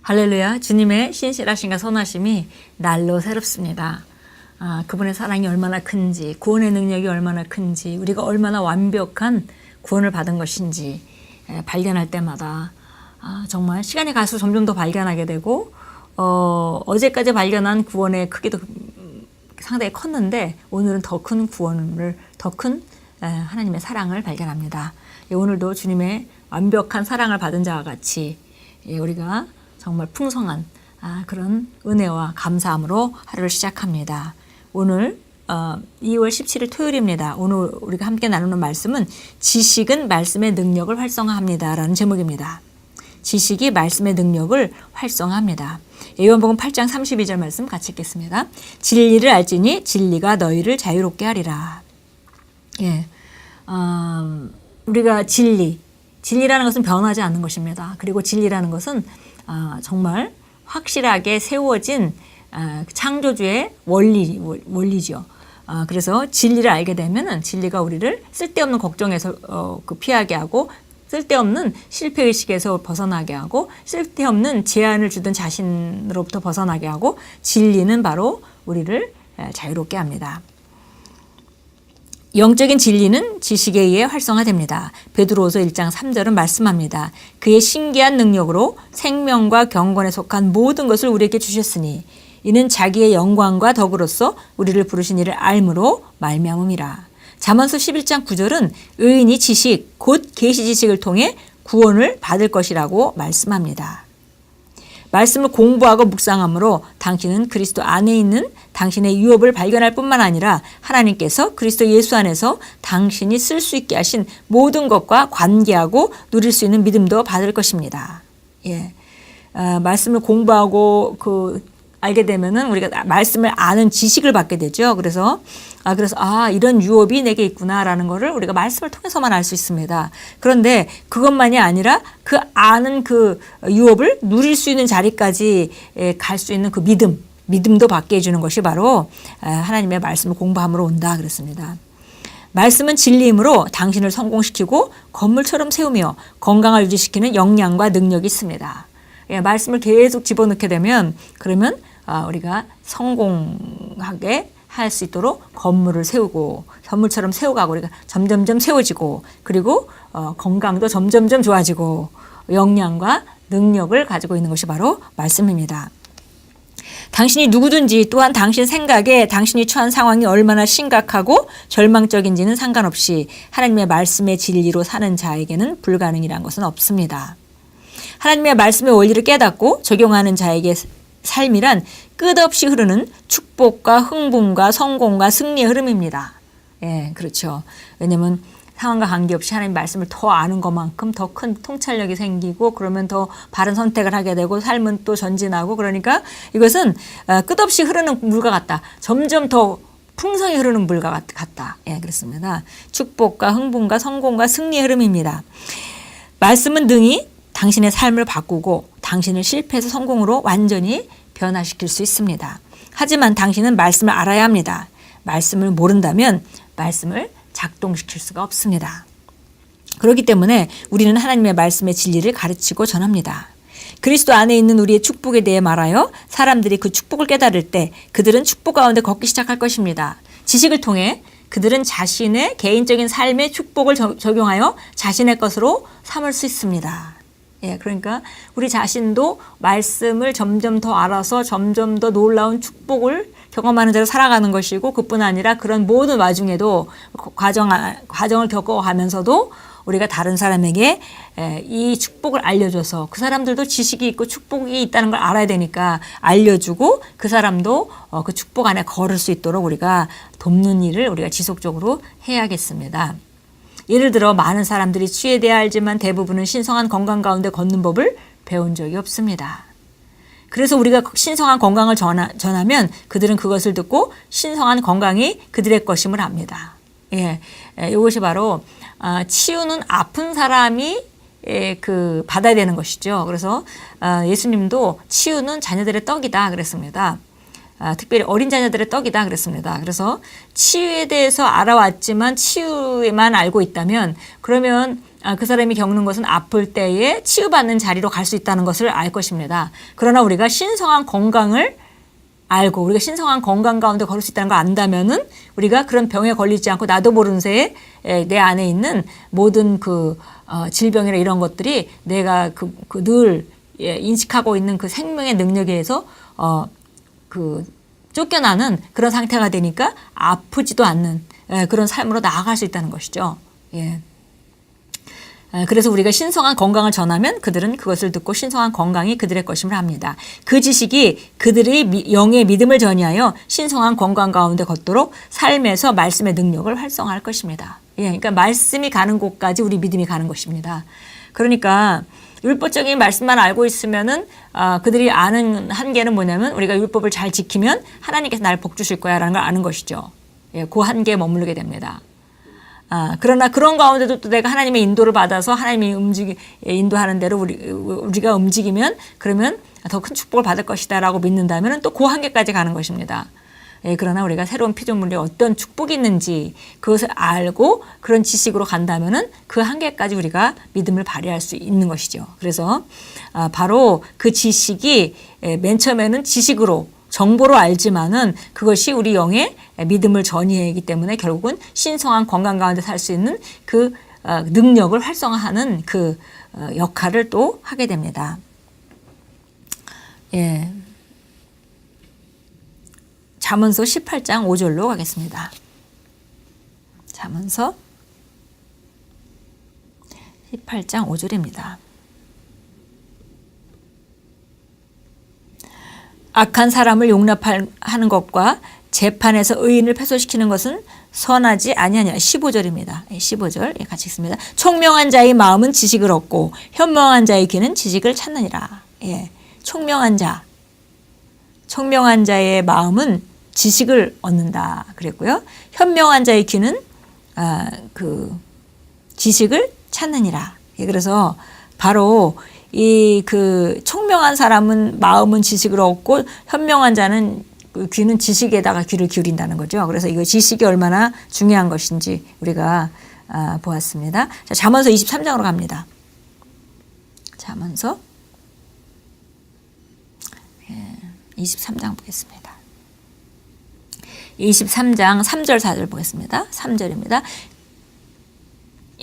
할렐루야. 주님의 신실하심과 선하심이 날로 새롭습니다. 그분의 사랑이 얼마나 큰지, 구원의 능력이 얼마나 큰지, 우리가 얼마나 완벽한 구원을 받은 것인지 발견할 때마다 정말 시간이 갈수록 점점 더 발견하게 되고, 어제까지 발견한 구원의 크기도 상당히 컸는데 오늘은 더 큰 구원을, 더 큰 하나님의 사랑을 발견합니다. 오늘도 주님의 완벽한 사랑을 받은 자와 같이 우리가 정말 풍성한 그런 은혜와 감사함으로 하루를 시작합니다. 오늘 2월 17일 토요일입니다. 오늘 우리가 함께 나누는 말씀은 지식은 말씀의 능력을 활성화합니다 라는 제목입니다. 지식이 말씀의 능력을 활성화합니다. 요한복음 8장 32절 말씀 같이 읽겠습니다. 진리를 알지니 진리가 너희를 자유롭게 하리라. 우리가 진리라는 것은 변하지 않는 것입니다. 그리고 진리라는 것은 정말 확실하게 세워진 창조주의 원리죠. 그래서 진리를 알게 되면은 진리가 우리를 쓸데없는 걱정에서 피하게 하고, 쓸데없는 실패의식에서 벗어나게 하고, 쓸데없는 제한을 주던 자신으로부터 벗어나게 하고, 진리는 바로 우리를 자유롭게 합니다. 영적인 진리는 지식에 의해 활성화됩니다. 베드로후서 1장 3절은 말씀합니다. 그의 신기한 능력으로 생명과 경건에 속한 모든 것을 우리에게 주셨으니 이는 자기의 영광과 덕으로서 우리를 부르신 이를 알므로 말미암음이라. 잠언서 11장 9절은 의인이 지식 곧 계시 지식을 통해 구원을 받을 것이라고 말씀합니다. 말씀을 공부하고 묵상함으로 당신은 그리스도 안에 있는 당신의 유업을 발견할 뿐만 아니라 하나님께서 그리스도 예수 안에서 당신이 쓸 수 있게 하신 모든 것과 관계하고 누릴 수 있는 믿음도 받을 것입니다. 말씀을 공부하고 알게 되면은 우리가 말씀을 아는 지식을 받게 되죠. 그래서 이런 유업이 내게 있구나라는 거를 우리가 말씀을 통해서만 알 수 있습니다. 그런데 그것만이 아니라 그 아는 그 유업을 누릴 수 있는 자리까지 갈 수 있는 그 믿음도 받게 해주는 것이 바로 하나님의 말씀을 공부함으로 온다 그랬습니다. 말씀은 진리이므로 당신을 성공시키고 건물처럼 세우며 건강을 유지시키는 역량과 능력이 있습니다. 말씀을 계속 집어넣게 되면 그러면 우리가 성공하게 할 수 있도록 건물을 세우고 건물처럼 세워가고 우리가 점점점 세워지고, 그리고 건강도 점점점 좋아지고 역량과 능력을 가지고 있는 것이 바로 말씀입니다. 당신이 누구든지 또한 당신 생각에 당신이 처한 상황이 얼마나 심각하고 절망적인지는 상관없이 하나님의 말씀의 진리로 사는 자에게는 불가능이란 것은 없습니다. 하나님의 말씀의 원리를 깨닫고 적용하는 자에게 삶이란 끝없이 흐르는 축복과 흥분과 성공과 승리의 흐름입니다. 그렇죠. 왜냐하면 상황과 관계없이 하나님 말씀을 더 아는 것만큼 더 큰 통찰력이 생기고, 그러면 더 바른 선택을 하게 되고 삶은 또 전진하고, 그러니까 이것은 끝없이 흐르는 물과 같다. 점점 더 풍성히 흐르는 물과 같다. 그렇습니다. 축복과 흥분과 성공과 승리의 흐름입니다. 말씀은 능히 당신의 삶을 바꾸고 당신을 실패에서 성공으로 완전히 변화시킬 수 있습니다. 하지만 당신은 말씀을 알아야 합니다. 말씀을 모른다면 말씀을 작동시킬 수가 없습니다. 그렇기 때문에 우리는 하나님의 말씀의 진리를 가르치고 전합니다. 그리스도 안에 있는 우리의 축복에 대해 말하여 사람들이 그 축복을 깨달을 때 그들은 축복 가운데 걷기 시작할 것입니다. 지식을 통해 그들은 자신의 개인적인 삶의 축복을 적용하여 자신의 것으로 삼을 수 있습니다. 그러니까 우리 자신도 말씀을 점점 더 알아서 점점 더 놀라운 축복을 경험하는 자로 살아가는 것이고, 그뿐 아니라 그런 모든 와중에도 과정을 겪어가면서도 우리가 다른 사람에게 이 축복을 알려줘서 그 사람들도 지식이 있고 축복이 있다는 걸 알아야 되니까 알려주고 그 사람도 그 축복 안에 걸을 수 있도록 우리가 돕는 일을 우리가 지속적으로 해야겠습니다. 예를 들어 많은 사람들이 치유에 대해 알지만 대부분은 신성한 건강 가운데 걷는 법을 배운 적이 없습니다. 그래서 우리가 신성한 건강을 전하면 그들은 그것을 듣고 신성한 건강이 그들의 것임을 압니다. 이것이 바로 치유는 아픈 사람이 받아야 되는 것이죠. 그래서 예수님도 치유는 자녀들의 떡이다 그랬습니다. 특별히 어린 자녀들의 떡이다 그랬습니다. 그래서 치유에 대해서 알아왔지만 치유에만 알고 있다면 그러면 그 사람이 겪는 것은 아플 때에 치유받는 자리로 갈 수 있다는 것을 알 것입니다. 그러나 우리가 신성한 건강을 알고 우리가 신성한 건강 가운데 걸을 수 있다는 걸 안다면은 우리가 그런 병에 걸리지 않고 나도 모르는 새에 내 안에 있는 모든 질병이나 이런 것들이 내가 늘 인식하고 있는 그 생명의 능력에 의해서 쫓겨나는 그런 상태가 되니까 아프지도 않는 그런 삶으로 나아갈 수 있다는 것이죠. 예. 그래서 우리가 신성한 건강을 전하면 그들은 그것을 듣고 신성한 건강이 그들의 것임을 합니다. 그 지식이 그들의 영의 믿음을 전이하여 신성한 건강 가운데 걷도록 삶에서 말씀의 능력을 활성화할 것입니다. 예, 그러니까 말씀이 가는 곳까지 우리 믿음이 가는 것입니다. 그러니까 율법적인 말씀만 알고 있으면은 그들이 아는 한계는 뭐냐면 우리가 율법을 잘 지키면 하나님께서 나를 복 주실 거야라는 걸 아는 것이죠. 예, 그 한계에 머무르게 됩니다. 그러나 그런 가운데도 또 내가 하나님의 인도를 받아서 하나님이 인도하는 대로 우리가 움직이면 그러면 더 큰 축복을 받을 것이다 라고 믿는다면 또 그 한계까지 가는 것입니다. 예, 그러나 우리가 새로운 피조물에 어떤 축복이 있는지 그것을 알고 그런 지식으로 간다면은 그 한계까지 우리가 믿음을 발휘할 수 있는 것이죠. 그래서 바로 그 지식이 맨 처음에는 지식으로 정보로 알지만은 그것이 우리 영의 믿음을 전이하기 때문에 결국은 신성한 건강 가운데 살 수 있는 그 능력을 활성화하는 그 역할을 또 하게 됩니다. 예. 잠언서 18장 5절로 가겠습니다. 잠언서 18장 5절입니다. 악한 사람을 용납하는 것과 재판에서 의인을 패소시키는 것은 선하지 아니하냐. 15절입니다. 15절 같이 읽습니다. 총명한 자의 마음은 지식을 얻고 현명한 자의 귀는 지식을 찾느니라. 예, 총명한 자의 마음은 지식을 얻는다 그랬고요. 현명한 자의 귀는 지식을 찾느니라. 예, 그래서 바로 총명한 사람은 마음은 지식을 얻고 현명한 자는 귀는 지식에다가 귀를 기울인다는 거죠. 그래서 이거 지식이 얼마나 중요한 것인지 우리가 보았습니다. 자, 잠언서 23장으로 갑니다. 잠언서 23장 보겠습니다. 23장 3절 4절 보겠습니다. 3절입니다.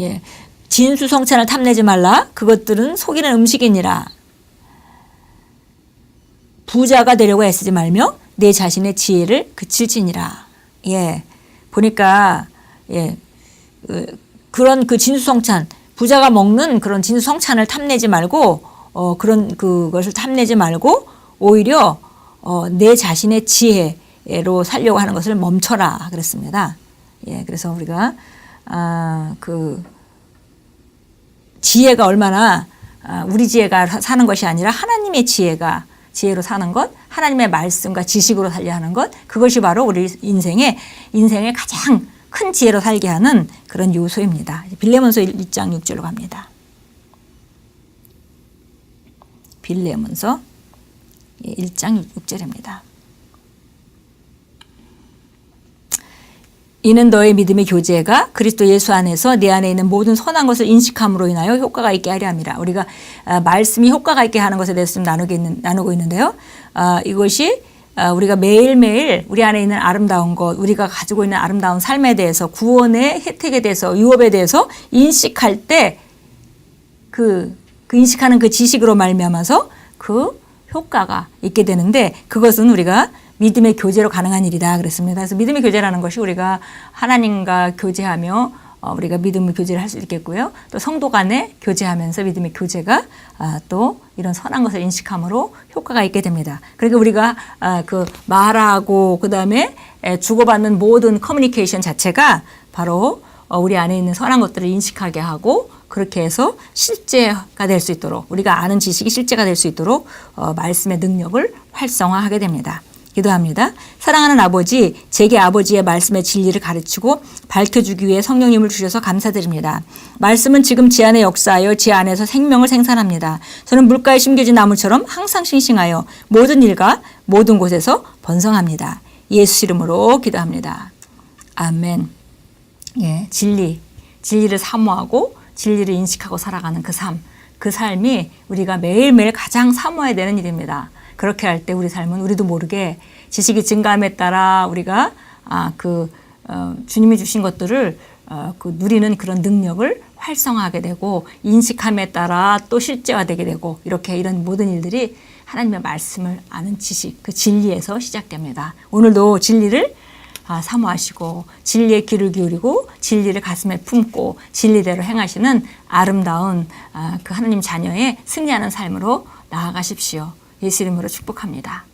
예. 진수성찬을 탐내지 말라. 그것들은 속이는 음식이니라. 부자가 되려고 애쓰지 말며 내 자신의 지혜를 그칠지니라. 예. 보니까 그런 진수성찬, 부자가 먹는 그런 진수성찬을 탐내지 말고 그것을 탐내지 말고 오히려 내 자신의 지혜로 살려고 하는 것을 멈춰라 그랬습니다. 예. 그래서 우리가 지혜가 얼마나 우리 지혜가 사는 것이 아니라 하나님의 지혜로 사는 것, 하나님의 말씀과 지식으로 살려 하는 것, 그것이 바로 우리 인생의 가장 큰 지혜로 살게 하는 그런 요소입니다. 빌레몬서 1장 6절로 갑니다. 빌레몬서 1장 6절입니다. 이는 너의 믿음의 교제가 그리스도 예수 안에서 내 안에 있는 모든 선한 것을 인식함으로 인하여 효과가 있게 하려 함이라. 우리가 말씀이 효과가 있게 하는 것에 대해서 좀 나누고 있는데요. 이것이 우리가 매일매일 우리 안에 있는 아름다운 것, 우리가 가지고 있는 아름다운 삶에 대해서, 구원의 혜택에 대해서, 유업에 대해서 인식할 때 그 인식하는 그 지식으로 말미암아서 그 효과가 있게 되는데, 그것은 우리가 믿음의 교제로 가능한 일이다 그랬습니다. 그래서 믿음의 교제라는 것이 우리가 하나님과 교제하며 우리가 믿음의 교제를 할 수 있겠고요. 또 성도 간에 교제하면서 믿음의 교제가 또 이런 선한 것을 인식함으로 효과가 있게 됩니다. 그러니까 우리가 말하고 그다음에 주고받는 모든 커뮤니케이션 자체가 바로 우리 안에 있는 선한 것들을 인식하게 하고, 그렇게 해서 실제가 될 수 있도록, 우리가 아는 지식이 실제가 될 수 있도록 말씀의 능력을 활성화하게 됩니다. 기도합니다. 사랑하는 아버지, 제게 아버지의 말씀의 진리를 가르치고 밝혀주기 위해 성령님을 주셔서 감사드립니다. 말씀은 지금 제 안에 역사하여 제 안에서 생명을 생산합니다. 저는 물가에 심겨진 나무처럼 항상 싱싱하여 모든 일과 모든 곳에서 번성합니다. 예수 이름으로 기도합니다. 아멘. 예, 진리를 사모하고 진리를 인식하고 살아가는 그 삶, 그 삶이 우리가 매일매일 가장 사모해야 되는 일입니다. 그렇게 할 때 우리 삶은 우리도 모르게 지식이 증가함에 따라 우리가 주님이 주신 것들을 누리는 그런 능력을 활성화하게 되고 인식함에 따라 또 실제화되게 되고 이렇게 이런 모든 일들이 하나님의 말씀을 아는 지식, 그 진리에서 시작됩니다. 오늘도 진리를 사모하시고 진리의 귀를 기울이고 진리를 가슴에 품고 진리대로 행하시는 아름다운 그 하나님 자녀의 승리하는 삶으로 나아가십시오. 예수 이름으로 축복합니다.